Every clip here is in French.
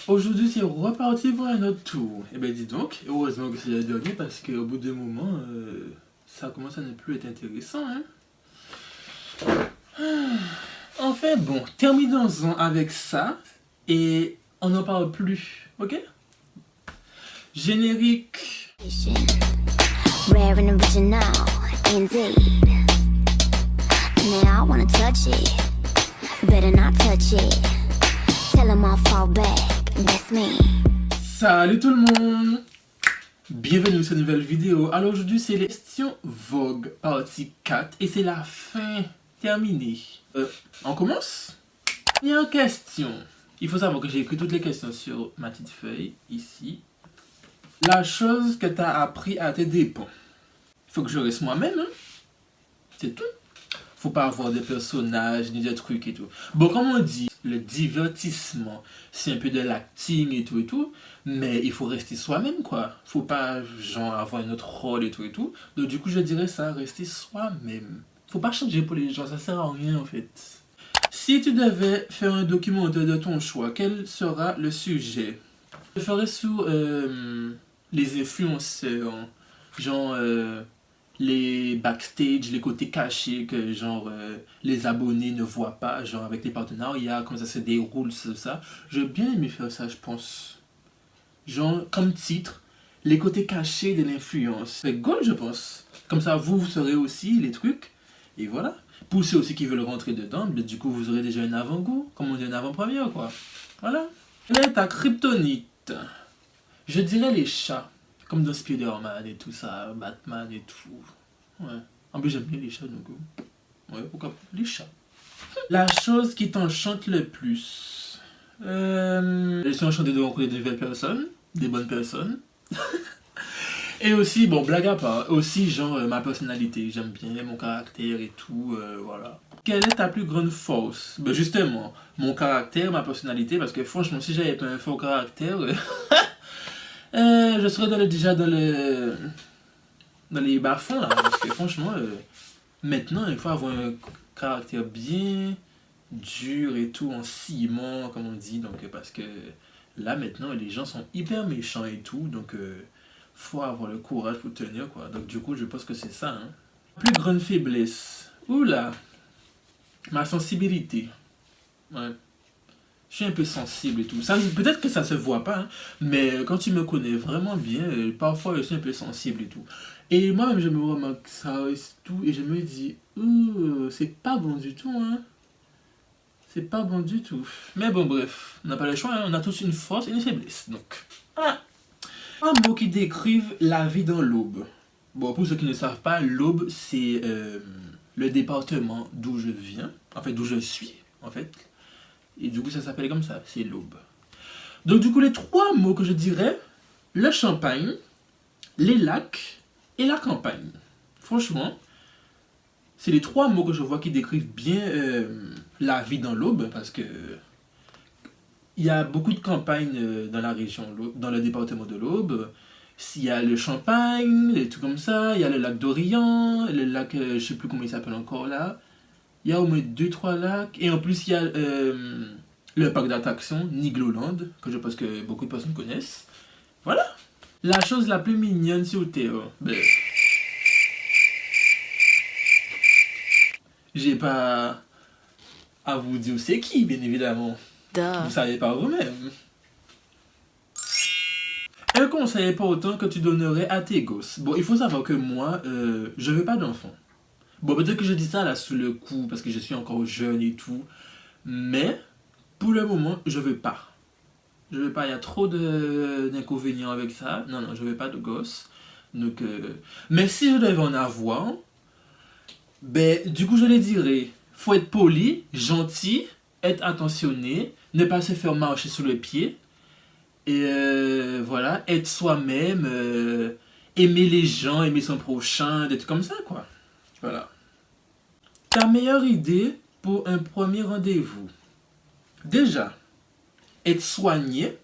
Aujourd'hui, c'est reparti pour un autre tour. Eh bien, dis donc, heureusement que c'est le dernier parce qu'au bout d'un moment, ça commence à ne plus être intéressant. Hein? Enfin bon, terminons-en avec ça et on n'en parle plus, ok? Générique. Rare and original, indeed. Now I wanna touch it, better not touch it. Tell 'em I'll fall back, that's me. Salut tout le monde! Bienvenue sur une nouvelle vidéo. Alors aujourd'hui c'est les questions Vogue partie 4 et c'est la fin terminée. On commence? Première question. Il faut savoir que j'ai écrit toutes les questions sur ma petite feuille ici. La chose que tu as appris à tes dépens. Il faut que je reste moi-même, hein? C'est tout. Faut pas avoir des personnages ni des trucs et tout. Bon, comme on dit, le divertissement, c'est un peu de l'acting et tout, mais il faut rester soi-même, quoi. Faut pas, genre, avoir un autre rôle et tout. Donc, du coup, je dirais ça, rester soi-même. Faut pas changer pour les gens, ça sert à rien, en fait. Si tu devais faire un documentaire de ton choix, quel sera le sujet? Je ferais sur les influenceurs, genre les backstage, les côtés cachés que genre les abonnés ne voient pas, genre avec les partenariats, comment ça se déroule, ça. J'ai bien aimé faire ça, je pense. Genre, comme titre, les côtés cachés de l'influence. C'est goal, je pense. Comme ça, vous saurez aussi les trucs. Et voilà. Pour ceux aussi qui veulent rentrer dedans, mais du coup, vous aurez déjà un avant-goût. Comme on dit, un avant-première, quoi. Voilà. Quelle est ta kryptonite? Je dirais les chats. Comme dans Spider-Man et tout ça, Batman et tout. Ouais. En plus, j'aime bien les chats, donc. Ouais, pourquoi pas? Les chats. La chose qui t'enchante le plus. Je suis enchanté de rencontrer de nouvelles personnes, des bonnes personnes. Et aussi, bon, blague à part, aussi, genre, ma personnalité. J'aime bien mon caractère et tout, voilà. Quelle est ta plus grande force? Ben justement, mon caractère, ma personnalité, parce que franchement, si j'avais pas un fort caractère, je serais déjà dans les bas-fonds, là. Parce que franchement, maintenant, il faut avoir un caractère bien dur et tout, en ciment, comme on dit. Donc, parce que là, maintenant, les gens sont hyper méchants et tout. Donc, faut avoir le courage pour tenir, quoi. Donc, du coup, je pense que c'est ça. Hein. Plus grande faiblesse. Oula, ma sensibilité. Ouais. Je suis un peu sensible et tout. Ça, peut-être que ça se voit pas, hein, mais quand tu me connais vraiment bien, parfois je suis un peu sensible et tout. Et moi-même, je me remarque ça et tout, et je me dis, c'est pas bon du tout, hein. C'est pas bon du tout. Mais bon, bref, on n'a pas le choix, hein. On a tous une force et une faiblesse. Donc, voilà. Un mot qui décrive la vie dans l'Aube. Bon, pour ceux qui ne savent pas, l'Aube, c'est le département d'où je viens, en fait, d'où je suis, en fait. Et du coup, ça s'appelle comme ça, c'est l'Aube. Donc, du coup, les trois mots que je dirais, le champagne, les lacs et la campagne. Franchement, c'est les trois mots que je vois qui décrivent bien la vie dans l'Aube, parce que il y a beaucoup de campagnes dans la région, dans le département de l'Aube. Il y a le Champagne, des trucs comme ça, il y a le lac d'Orient, le lac, je sais plus comment il s'appelle encore là. Il y a au moins 2-3 lacs. Et en plus, il y a le parc d'attractions Nigloland, que je pense que beaucoup de personnes connaissent. Voilà. La chose la plus mignonne sur Terre. Ben, j'ai pas à vous dire c'est qui, bien évidemment. Vous savez pas vous-même. Un conseil important que tu donnerais à tes gosses. Bon, il faut savoir que moi, je veux pas d'enfant. Bon, peut-être que je dis ça là sous le coup parce que je suis encore jeune et tout. Mais, pour le moment, je veux pas. Je veux pas, il y a trop d'inconvénients avec ça. Non, je veux pas de gosse. Donc, mais si je devais en avoir, ben, du coup, je les dirais. Faut être poli, gentil, être attentionné, ne pas se faire marcher sous le pied. Et voilà, être soi-même, aimer les gens, aimer son prochain, d'être comme ça, quoi. Voilà. Ta meilleure idée pour un premier rendez-vous? Déjà, être soigné,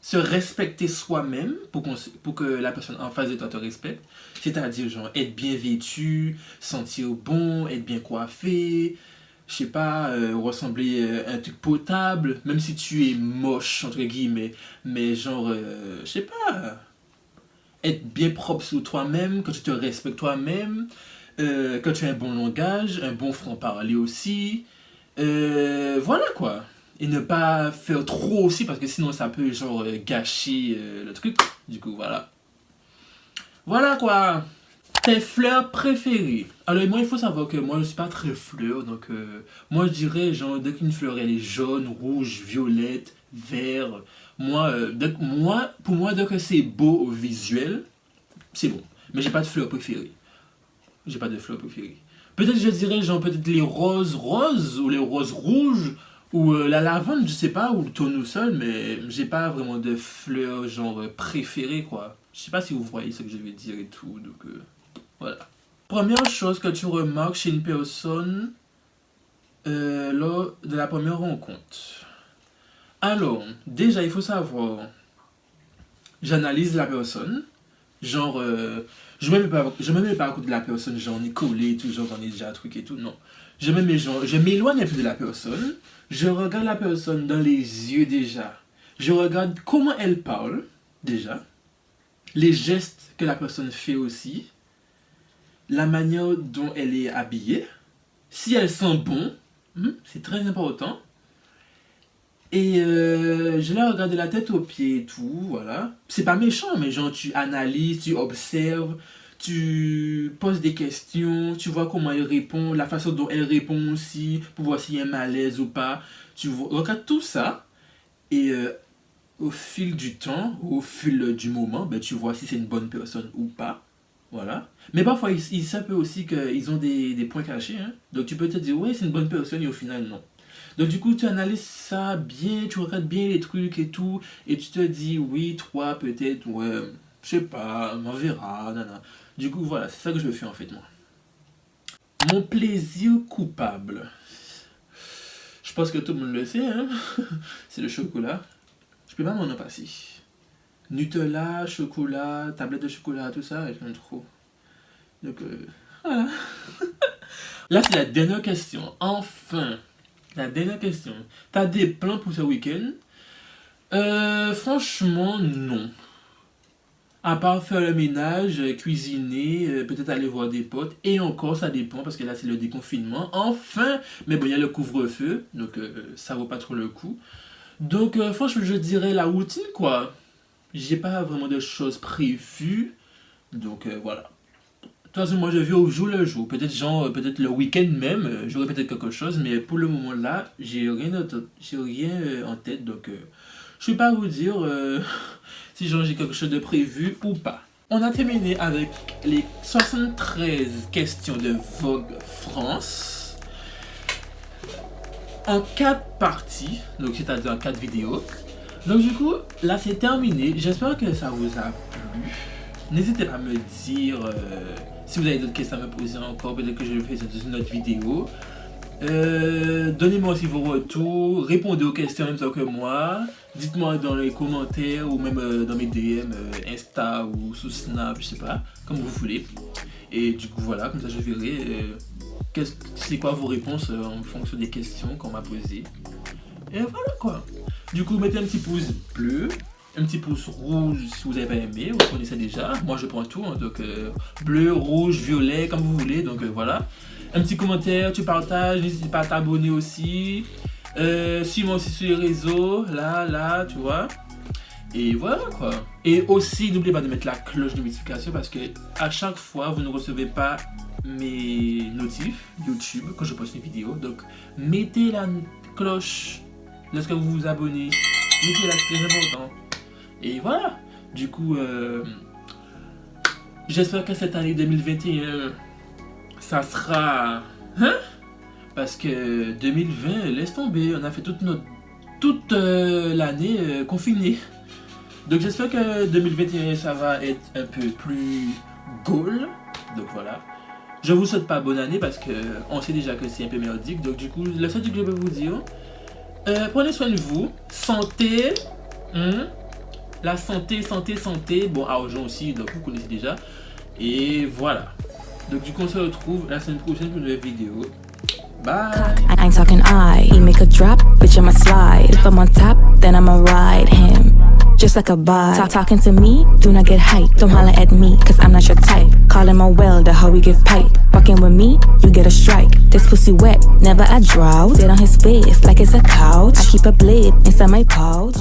se respecter soi-même pour que la personne en face de toi te respecte. C'est-à-dire, genre, être bien vêtu, sentir bon, être bien coiffé, je sais pas, ressembler à un truc potable, même si tu es moche, entre guillemets, mais genre, je sais pas, être bien propre sur toi-même, que tu te respectes toi-même, que tu as un bon langage, un bon franc-parler aussi, voilà quoi. Et ne pas faire trop aussi, parce que sinon ça peut genre gâcher le truc, du coup voilà. Voilà quoi. Tes fleurs préférées. Alors moi il faut savoir que moi je suis pas très fleur, donc moi je dirais genre dès qu'une fleur elle est jaune, rouge, violette, vert, pour moi dès que c'est beau au visuel, c'est bon. Mais j'ai pas de fleurs préférées. J'ai pas de fleurs préférées. Peut-être je dirais genre peut-être les roses roses ou les roses rouges ou la lavande, je sais pas, ou le tournesol, mais j'ai pas vraiment de fleurs genre préférées quoi. Je sais pas si vous voyez ce que je vais dire et tout, donc voilà. Première chose que tu remarques chez une personne lors de la première rencontre. Alors, déjà, il faut savoir, j'analyse la personne. Genre, je me mets pas à côté de la personne, j'en ai collé et tout, genre j'en ai déjà un truc et tout, non. Je m'éloigne un peu de la personne. Je regarde la personne dans les yeux déjà. Je regarde comment elle parle, déjà. Les gestes que la personne fait aussi. La manière dont elle est habillée, si elle sent bon, c'est très important. Et je l'ai regardé la tête aux pieds et tout, voilà. C'est pas méchant, mais genre tu analyses, tu observes, tu poses des questions, tu vois comment elle répond, la façon dont elle répond aussi, pour voir s'il y a un malaise ou pas. Regardes tout ça, et au fil du temps, au fil du moment, ben, tu vois si c'est une bonne personne ou pas. Voilà. Mais parfois, ça peut aussi qu'ils ont des points cachés. Hein. Donc tu peux te dire, ouais, c'est une bonne personne et au final, non. Donc du coup, tu analyses ça bien, tu regardes bien les trucs et tout, et tu te dis, oui, toi, peut-être, ouais, je sais pas, on verra, nanana. Du coup, voilà, c'est ça que je fais en fait, moi. Mon plaisir coupable. Je pense que tout le monde le sait, hein. C'est le chocolat. Je peux pas m'en passer. Nutella, chocolat, tablette de chocolat, tout ça, j'aime trop. Donc, voilà. Là, c'est la dernière question. Enfin, la dernière question. T'as des plans pour ce week-end? Franchement, non. À part faire le ménage, cuisiner, peut-être aller voir des potes. Et encore, ça dépend, parce que là, c'est le déconfinement. Enfin, mais bon, il y a le couvre-feu, donc ça vaut pas trop le coup. Donc, franchement, je dirais la routine, quoi. J'ai pas vraiment de choses prévues. Donc voilà. De toute façon, moi je vis au jour le jour. Peut-être genre, peut-être le week-end même, j'aurai peut-être quelque chose. Mais pour le moment là, j'ai rien en tête. Donc je ne vais pas vous dire si genre j'ai quelque chose de prévu ou pas. On a terminé avec les 73 questions de Vogue France. En 4 parties. Donc c'est-à-dire en 4 vidéos. Donc du coup, là c'est terminé. J'espère que ça vous a plu. N'hésitez pas à me dire si vous avez d'autres questions à me poser encore. Peut-être que je le fais dans une autre vidéo. Donnez-moi aussi vos retours. Répondez aux questions en même temps que moi. Dites-moi dans les commentaires ou même dans mes DM Insta ou sous Snap, je sais pas, comme vous voulez. Et du coup voilà, comme ça je verrai c'est quoi vos réponses en fonction des questions qu'on m'a posées. Et voilà quoi. Du coup, mettez un petit pouce bleu, un petit pouce rouge si vous n'avez pas aimé, vous connaissez déjà. Moi, je prends tout, hein, donc bleu, rouge, violet, comme vous voulez. Donc voilà. Un petit commentaire, tu partages, n'hésite pas à t'abonner aussi. Suis-moi aussi sur les réseaux, là, tu vois. Et voilà quoi. Et aussi, n'oubliez pas de mettre la cloche de notification parce que à chaque fois, vous ne recevez pas mes notifs YouTube quand je poste une vidéo. Donc, mettez la cloche lorsque vous vous abonnez. Mettez-la, c'est très important. Et voilà. Du coup, j'espère que cette année 2021, ça sera... Hein? Parce que 2020, laisse tomber. On a fait toute l'année confinée. Donc j'espère que 2021, ça va être un peu plus goal. Donc voilà. Je vous souhaite pas bonne année parce que on sait déjà que c'est un peu merdique. Donc du coup, le seul truc que je peux vous dire, prenez soin de vous. Santé. La santé. Bon, argent aussi, donc vous connaissez déjà. Et voilà. Donc du coup, on se retrouve la semaine prochaine pour une nouvelle vidéo. Bye. I ain't talking he make a drop, bitch I'ma slide. If I'm on top, then I'ma ride him just like a bot. Talking to me, do not get hype. Don't holler at me, cause I'm not your type. Call him a welder, how we give pipe. Fucking with me, you get a strike. This pussy wet, never a drought. Sit on his face like it's a couch. I keep a blade inside my pouch.